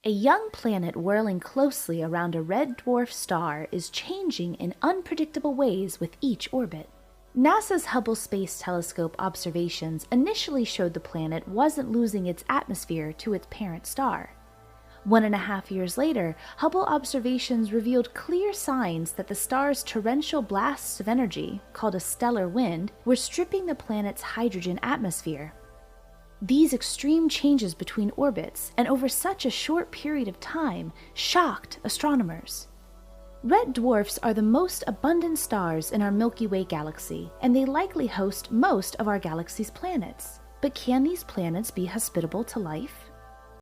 A young planet whirling closely around a red dwarf star is changing in unpredictable ways with each orbit. NASA's Hubble Space Telescope observations initially showed the planet wasn't losing its atmosphere to its parent star. 1.5 years later, Hubble observations revealed clear signs that the star's torrential blasts of energy, called a stellar wind, were stripping the planet's hydrogen atmosphere. These extreme changes between orbits, and over such a short period of time, shocked astronomers. Red dwarfs are the most abundant stars in our Milky Way galaxy, and they likely host most of our galaxy's planets. But can these planets be hospitable to life?